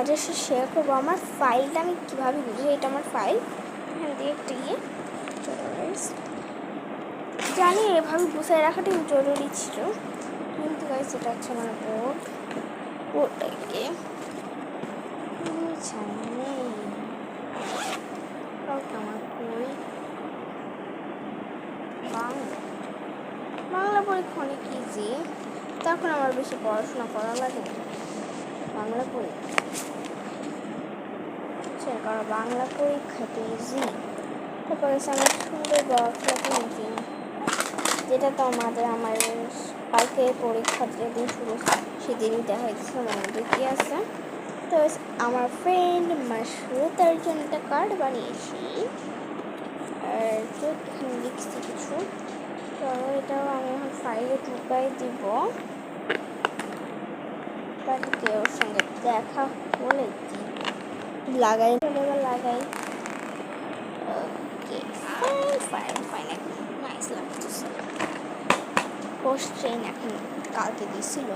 তোমাদের সাথে শেয়ার করবো আমার ফাইলটা আমি কীভাবে বুঝি। এটা আমার ফাইল, এখান দিয়ে একটা জানি এভাবে গুছিয়ে রাখাটাই জরুরি ছিল, কিন্তু গাইস এটা হচ্ছে আমার বোর্ডটাকে আমার বই বাংলা পরীক্ষা অনেক ইজি, তখন আমার বেশি পড়াশোনা করা লাগে না। বাংলা পরীক্ষা কারণ বাংলা পরীক্ষাতে ইজি। তারপরে আমার সুন্দর বক্সটাকে নিচে, যেটা তো আমার কালকে পরীক্ষা যেদিন শুরু সেদিনই দেখা যাচ্ছে আমার মধ্যে কী আছে। তো আমার ফ্রেন্ড মাসরুতার জন্য একটা কার্ড বানিয়েছি, আর তো এখানে লিখছি কিছু। তো এটাও আমি এখন ফাইলে ঢুকাই দিব, বাড়িতে ওর সঙ্গে দেখা হলে লাগাই লাগাই। ওকে ফাইন ফাইন এখন নাইস লাগতেছে। পোস্ট ট্রেন এখন কালকে দিছিল।